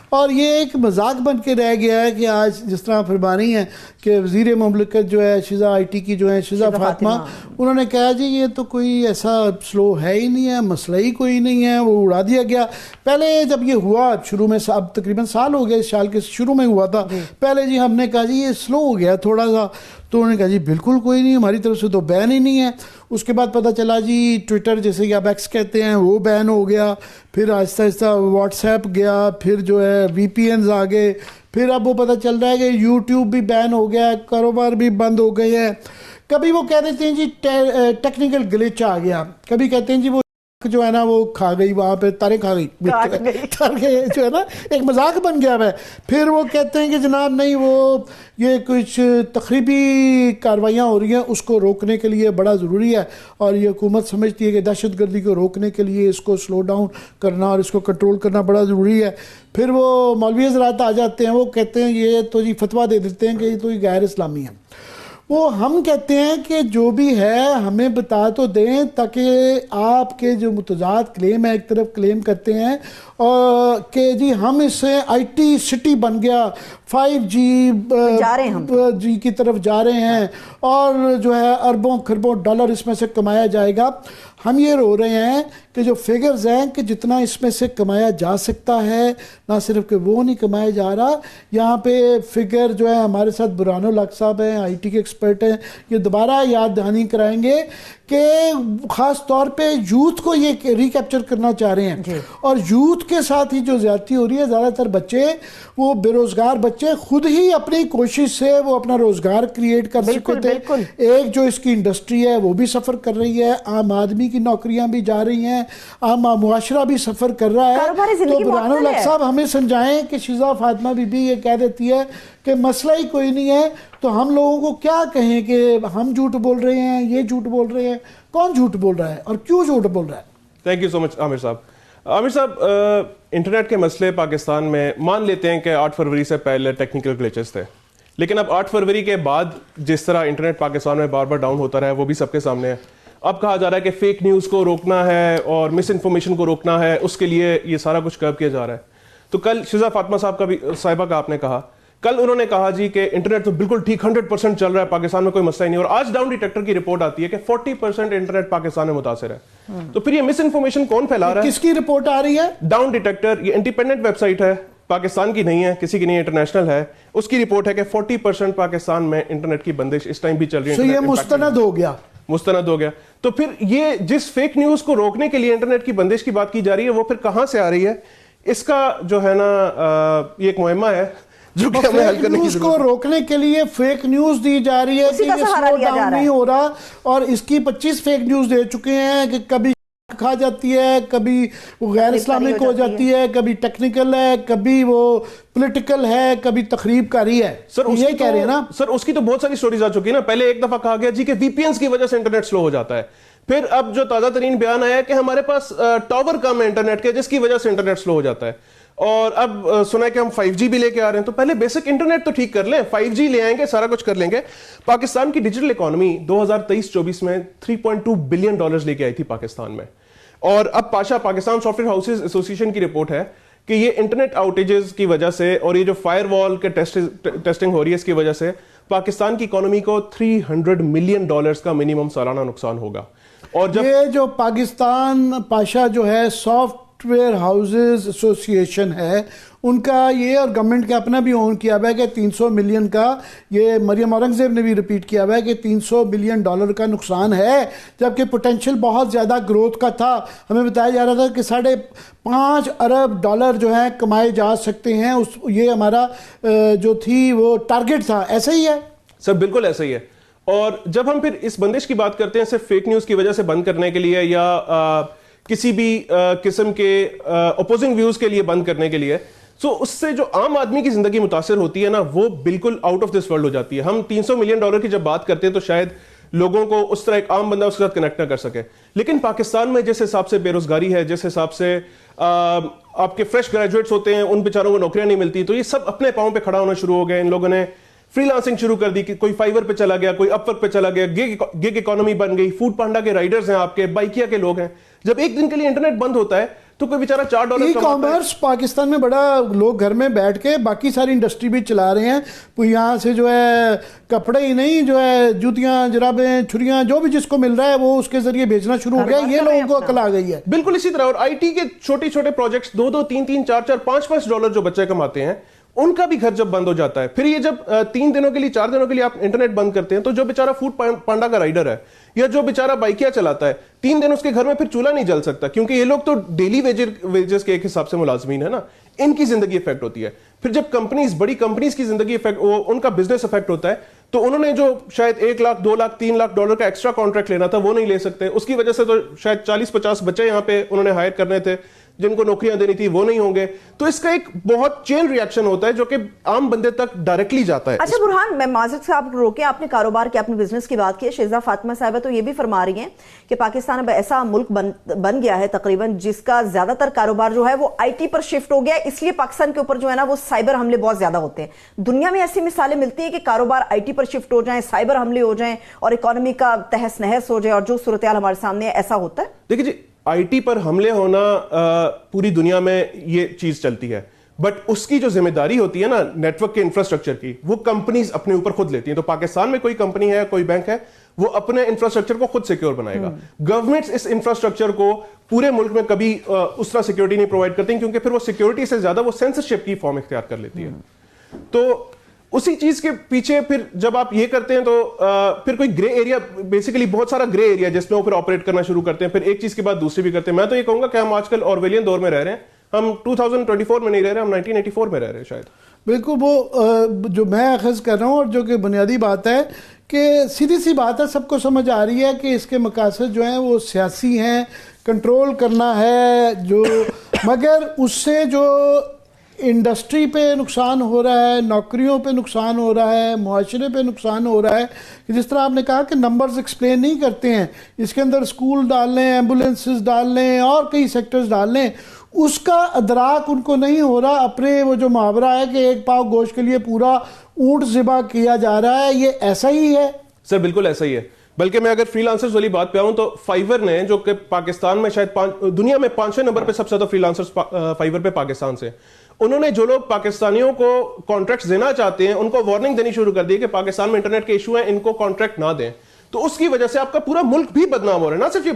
اور یہ ایک مذاق بن کے رہ گیا ہے کہ آج جس طرح فرمانی ہے کہ وزیر مملکت جو ہے شیزہ آئی ٹی کی جو ہے شیزہ فاطمہ، انہوں نے کہا جی یہ تو کوئی ایسا سلو ہے ہی نہیں ہے، مسئلہ ہی کوئی نہیں ہے، وہ اڑا دیا گیا. پہلے جب یہ ہوا شروع میں، اب تقریباً سال ہو گیا، اس سال کے شروع میں ہوا تھا، پہلے جی ہم نے کہا جی یہ سلو ہو گیا تھوڑا سا، تو انہوں نے کہا جی بالکل کوئی نہیں، ہماری طرف سے تو بین ہی نہیں ہے. اس کے بعد پتہ چلا جی ٹویٹر جیسے کہ آپ ایکس کہتے ہیں وہ بین ہو گیا، پھر آہستہ آہستہ واٹس ایپ گیا، پھر جو ہے وی پی اینز آ گئے، پھر اب وہ پتہ چل رہا ہے کہ یوٹیوب بھی بین ہو گیا، کاروبار بھی بند ہو گئے ہیں. کبھی وہ کہہ دیتے ہیں جی ٹیکنیکل گلچ آ گیا، کبھی کہتے ہیں جی وہ جو ہے نا وہ کھا گئی، وہاں پہ تارے کھا گئی جو ہے نا ایک مذاق بن گیا ہے. پھر وہ کہتے ہیں کہ جناب نہیں، وہ یہ کچھ تخریبی کاروائیاں ہو رہی ہیں، اس کو روکنے کے لیے بڑا ضروری ہے، اور یہ حکومت سمجھتی ہے کہ دہشت گردی کو روکنے کے لیے اس کو سلو ڈاؤن کرنا اور اس کو کنٹرول کرنا بڑا ضروری ہے. پھر وہ مولوی حضرات آ جاتے ہیں، وہ کہتے ہیں یہ تو جی فتویٰ دے دیتے ہیں کہ یہ تو غیر اسلامی ہے. وہ ہم کہتے ہیں کہ جو بھی ہے ہمیں بتا تو دیں، تاکہ آپ کے جو متضاد کلیم ہے، ایک طرف کلیم کرتے ہیں اور کہ جی ہم اس سے آئی ٹی سٹی بن گیا، 5G جی کی طرف جا رہے ہیں، اور جو ہے اربوں کھربوں ڈالر اس میں سے کمایا جائے گا. ہم یہ رو رہے ہیں کہ جو فگرز ہیں کہ جتنا اس میں سے کمایا جا سکتا ہے، نہ صرف کہ وہ نہیں کمایا جا رہا، یہاں پہ فگر جو ہے ہمارے ساتھ برہان الحق صاحب ہیں، آئی ٹی کے ایکسپرٹ ہیں، یہ دوبارہ یاد دہانی کرائیں گے کہ خاص طور پہ یوتھ کو یہ ریکیپچر کرنا چاہ رہے ہیں. اور یوتھ کے ساتھ ہی جو زیادتی ہو رہی ہے، زیادہ تر بچے، وہ بے روزگار بچے خود ہی اپنی کوشش سے وہ اپنا روزگار کریٹ کر سکتے تھے. ایک جو اس کی انڈسٹری ہے وہ بھی سفر کر رہی ہے، عام آدمی کی نوکریاں بھی جا رہی ہیں، عام معاشرہ بھی سفر کر رہا ہے. تو برہان الحق صاحب ہمیں سمجھائیں کہ شیزہ فاطمہ بی بی یہ کہہ دیتی ہے کہ مسئلہ ہی کوئی نہیں ہے، تو ہم لوگوں کو کیا کہیں کہ ہم جھوٹ بول رہے ہیں، یہ جھوٹ بول رہے ہیں؟ کون جھوٹ بول رہا ہے اور کیوں جھوٹ بول رہا ہے؟ تھینک یو سو مچ عامر صاحب. عامر صاحب، انٹرنیٹ کے مسئلے پاکستان میں مان لیتے ہیں کہ 8 فروری سے پہلے ٹیکنیکل گلیچز تھے، لیکن اب 8 فروری کے بعد جس طرح انٹرنیٹ پاکستان میں بار بار ڈاؤن ہوتا رہا ہے وہ بھی سب کے سامنے ہے. اب کہا جا رہا ہے کہ فیک نیوز کو روکنا ہے اور مس انفارمیشن کو روکنا ہے، اس کے لیے یہ سارا کچھ کرب کیا جا رہا ہے. تو کل شیزہ فاطمہ صاحبہ کا آپ نے کہا، کل انہوں نے کہا جی کہ انٹرنیٹ تو بالکل ٹھیک 100% چل رہا ہے، پاکستان میں کوئی مسئلہ ہی نہیں، اور آج ڈاؤن ڈیٹیکٹر کی رپورٹ آتی ہے کہ 40% انٹرنیٹ پاکستان میں متاثر ہے. تو پھر یہ مس انفارمیشن کون پھیلا رہا ہے؟ کس کی رپورٹ آ رہی ہے؟ ڈاؤن ڈیٹیکٹر، یہ انڈیپینڈنٹ ویب سائٹ ہے، پاکستان کی نہیں ہے، کسی کی نہیں، انٹرنیشنل ہے. اس کی رپورٹ ہے کہ 40% پاکستان میں انٹرنیٹ کی بندش اس ٹائم بھی چل رہی ہے. تو یہ مستند ہو گیا. تو پھر یہ جس فیک نیوز کو روکنے کے لیے انٹرنیٹ کی بندش کی بات کی جا رہی ہے، وہ پھر کہاں سے آ رہی ہے؟ اس کا جو ہے نا یہ ایک مہمہ ہے جو کہ ہمیں حل کرنے کی ضرورت ہے. کو روکنے کے لیے فیک نیوز دی جا رہی ہے کہ یہ سلو ڈاؤن نہیں ہو رہا، اور اس کی 25 فیک نیوز دے چکے ہیں کہ کبھی کھا جاتی ہے، کبھی وہ غیر اسلامک ہو جاتی ہے، کبھی ٹیکنیکل ہے، کبھی وہ پولیٹیکل ہے، کبھی تخریب کاری ہے. سر یہ کہہ رہے ہیں نا سر، اس کی تو بہت ساری سٹوریز آ چکی ہیں نا. پہلے ایک دفعہ کہا گیا جی کہ وی پی اینز کی وجہ سے انٹرنیٹ سلو ہو جاتا ہے. پھر اب جو تازہ ترین بیان آیا ہے کہ ہمارے پاس ٹاور کم ہے انٹرنیٹ کے، جس کی وجہ سے انٹرنیٹ سلو ہو جاتا ہے. اور اب سنا ہے کہ ہم 5G بھی لے کے آ رہے ہیں. تو پہلے بیسک انٹرنیٹ تو ٹھیک کر لیں, 5G لے آئیں گے, سارا کچھ کر لیں گے. پاکستان کی ڈیجیٹل اکانومی 2023-24 میں $3.2 بلین لے کے آئی تھی پاکستان میں. اور اب پاکستان سافٹ ویئر ہاؤسز ایسوسی ایشن کی رپورٹ ہے کہ یہ انٹرنیٹ آؤٹیجز کی وجہ سے اور یہ جو فائر وال کے ٹیسٹنگ ہو رہی ہے اس کی وجہ سے پاکستان کی اکانومی کو $300 ملین کا منیمم سالانہ نقصان ہوگا. اور جب یہ جو پاکستان پاشا جو ہے سافٹ ویئر ہاؤسز ایسوسی ایشن ہے, ان کا یہ اور گورنمنٹ کا اپنا بھی اون کیا ہوا ہے کہ 300 ملین کا, یہ مریم اورنگزیب نے بھی ریپیٹ کیا ہوا ہے کہ $300 بلین کا نقصان ہے, جبکہ پوٹینشیل بہت زیادہ گروتھ کا تھا. ہمیں بتایا جا رہا تھا کہ $5.5 ارب جو ہیں کمائے جا سکتے ہیں. یہ ہمارا جو تھی وہ ٹارگٹ تھا. ایسا ہی ہے سر, بالکل ایسا ہی ہے. اور جب ہم پھر اس بندش کی بات کرتے ہیں صرف فیک نیوز کی وجہ سے بند کرنے کے لیے یا کسی بھی قسم کے اپوزنگ ویوز کے لیے بند کرنے کے لیے, سو اس سے جو عام آدمی کی زندگی متاثر ہوتی ہے نا, وہ بالکل آؤٹ آف دس ورلڈ ہو جاتی ہے. ہم $300 ملین کی جب بات کرتے ہیں تو شاید لوگوں کو اس طرح ایک عام بندہ اس کے ساتھ کنیکٹ نہ کر سکے. لیکن پاکستان میں جس حساب سے بے روزگاری ہے, جس حساب سے آپ کے فریش گریجویٹس ہوتے ہیں, ان بیچاروں کو نوکریاں نہیں ملتی, تو یہ سب اپنے پاؤں پہ کھڑا ہونا شروع ہو گئے. ان لوگوں نے فری لانسنگ شروع کر دی کہ کوئی فائیور پہ چلا گیا, کوئی اپ ورک پہ چلا گیا, گگ اکانومی بن گئی. فوڈ پانڈا کے رائڈرز ہیں, آپ کے بائکیا کے لوگ ہیں. جب ایک دن کے لیے انٹرنیٹ بند ہوتا ہے تو کوئی بیچارہ $4 ای کامرس پاکستان میں بڑا, لوگ گھر میں بیٹھ کے باقی ساری انڈسٹری بھی چلا رہے ہیں. یہاں سے جو ہے کپڑے ہی نہیں, جو ہے جوتیاں, جرابیں, چھریاں, جو بھی جس کو مل رہا ہے وہ اس کے ذریعے بھیجنا شروع ہو گیا. یہ لوگوں کو عقل آ گئی ہے. بالکل اسی طرح. اور آئی ٹی کے چھوٹے چھوٹے پروجیکٹس $2, $3, $4, $5 جو بچے کماتے ہیں, ان کا بھی گھر جب بند ہو جاتا ہے, پھر یہ جب 3 دنوں کے لیے 4 دنوں کے لیے آپ انٹرنیٹ بند کرتے ہیں, تو جو بیچارہ فوڈ پانڈا کا رائڈر ہے یا جو بیچارہ بائکیا چلاتا ہے, 3 دن اس کے گھر میں پھر چولہا نہیں جل سکتا, کیونکہ یہ لوگ تو ڈیلی ویجز کے ایک حساب سے ملازمین ہے نا, ان کی زندگی افیکٹ ہوتی ہے. پھر جب کمپنیز, بڑی کمپنیز کی زندگی افیکٹ, ان کا بزنس افیکٹ ہوتا ہے, تو انہوں نے جو شاید $1 لاکھ, $2 لاکھ, $3 لاکھ کا ایکسٹرا کانٹریکٹ لینا تھا وہ نہیں لے سکتے. اس کی وجہ سے تو شاید 40-50 بچے یہاں پہ انہوں نے ہائر کرنے تھے, جن کو نوکریاں دینی تھی وہ نہیں ہوں گے. تو اس کا ایک بہت چین ریاکشن ہوتا ہے جو کہ عام بندے تک ڈائریکٹلی جاتا ہے. اچھا برہان, میں معذرت سے آپ روکیں, آپ نے کاروبار کی, آپ نے بزنس کی بات کی. شہزاد فاطمہ صاحبہ تو یہ بھی فرما رہی ہیں کہ پاکستان اب ایسا ملک بن گیا ہے تقریباً جس کا زیادہ تر کاروبار جو ہے وہ آئی ٹی پر شفٹ ہو گیا ہے, اس لیے پاکستان کے اوپر جو ہے نا وہ سائبر حملے بہت زیادہ ہوتے ہیں. دنیا میں ایسی مثالیں ملتی ہیں کہ کاروبار آئی ٹی پر شفٹ ہو جائیں, سائبر حملے ہو جائیں اور اکانومی کا تہس نہس ہو جائے, اور جو صورتحال ہمارے سامنے ہے ایسا ہوتا ہے؟ دیکھیں جی, آئی ٹی پر حملے ہونا پوری دنیا میں یہ چیز چلتی ہے, بٹ اس کی جو ذمہ داری ہوتی ہے نا نیٹ ورک کے انفراسٹرکچر کی, وہ کمپنیز اپنے اوپر خود لیتی ہیں. تو پاکستان میں کوئی کمپنی ہے, کوئی بینک ہے, وہ اپنے انفراسٹرکچر کو خود سیکیور بنائے گا. گورنمنٹس اس انفراسٹرکچر کو پورے ملک میں کبھی اس طرح سیکیورٹی نہیں پرووائڈ کرتی, کیونکہ پھر وہ سیکیورٹی سے زیادہ وہ سینسرشپ کی فارم اختیار کر لیتی ہے. تو اسی چیز کے پیچھے پھر جب آپ یہ کرتے ہیں تو پھر کوئی گرے ایریا, بیسیکلی بہت سارا گرے ایریا جس میں وہ پھر آپریٹ کرنا شروع کرتے ہیں, پھر ایک چیز کے بعد دوسری بھی کرتے ہیں. میں تو یہ کہوں گا کہ ہم آج کل آرویلین دور میں رہ رہے ہیں, ہم 2024 میں نہیں رہ رہے, ہم 1984 میں رہ رہے ہیں شاید. بالکل, وہ جو میں اخذ کر رہا ہوں, اور جو کہ بنیادی بات ہے کہ سیدھی سی بات ہے, سب کو سمجھ آ رہی ہے کہ اس کے مقاصد جو ہیں وہ سیاسی ہیں, کنٹرول کرنا ہے جو, مگر اس سے جو انڈسٹری پہ نقصان ہو رہا ہے, نوکریوں پہ نقصان ہو رہا ہے, معاشرے پہ نقصان ہو رہا ہے. جس طرح آپ نے کہا کہ نمبرز ایکسپلین نہیں کرتے ہیں, اس کے اندر اسکول ڈال لیں, ایمبولینسز ڈال لیں, اور کئی سیکٹرز ڈال لیں, اس کا ادراک ان کو نہیں ہو رہا. اپنے وہ جو محاورہ ہے کہ ایک پاؤ گوشت کے لیے پورا اونٹ ذبح کیا جا رہا ہے, یہ ایسا ہی ہے سر. بالکل ایسا ہی ہے. بلکہ میں اگر فری لانسرز والی بات پہ آؤں تو فائیور نے, جو کہ پاکستان میں شاید دنیا میں 5ویں نمبر پہ سب سے زیادہ فری لانسرز فائیور پہ پاکستان سے, انہوں نے جو لوگ پاکستانیوں کو کانٹریکٹس دینا چاہتے ہیں ان کو وارننگ دینی شروع کر دی کہ پاکستان میں انٹرنیٹ کے ایشو ہیں, ان کو کانٹریکٹ نہ دیں. تو اس کی وجہ سے آپ کا پورا ملک بھی بدنام ہو رہا ہے. نہ صرف یہ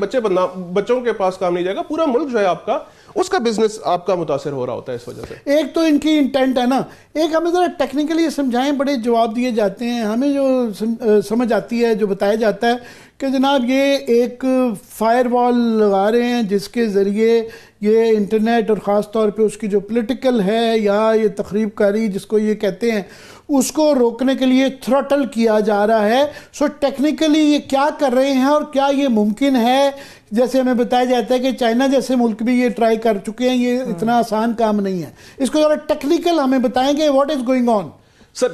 بچوں کے پاس کام نہیں جائے گا, پورا ملک جو ہے آپ کا, اس کا بزنس آپ کا متاثر ہو رہا ہوتا ہے اس وجہ سے. ایک تو ان کی انٹینٹ ہے نا, ایک ہمیں ذرا ٹیکنیکلی سمجھائیں, بڑے جواب دیے جاتے ہیں, ہمیں جو سمجھ آتی ہے, جو بتایا جاتا ہے کہ جناب یہ ایک فائر وال لگا رہے ہیں جس کے ذریعے یہ انٹرنیٹ, اور خاص طور پہ اس کی جو پولیٹیکل ہے یا یہ تخریب کاری جس کو یہ کہتے ہیں, اس کو روکنے کے لیے تھروٹل کیا جا رہا ہے. سو ٹیکنیکلی یہ کیا کر رہے ہیں اور کیا یہ ممکن ہے؟ جیسے ہمیں بتایا جاتا ہے کہ چائنا جیسے ملک بھی یہ ٹرائی کر چکے ہیں, یہ اتنا آسان کام نہیں ہے. اس کو ذرا ٹیکنیکل ہمیں بتائیں گے, what is going on? Sir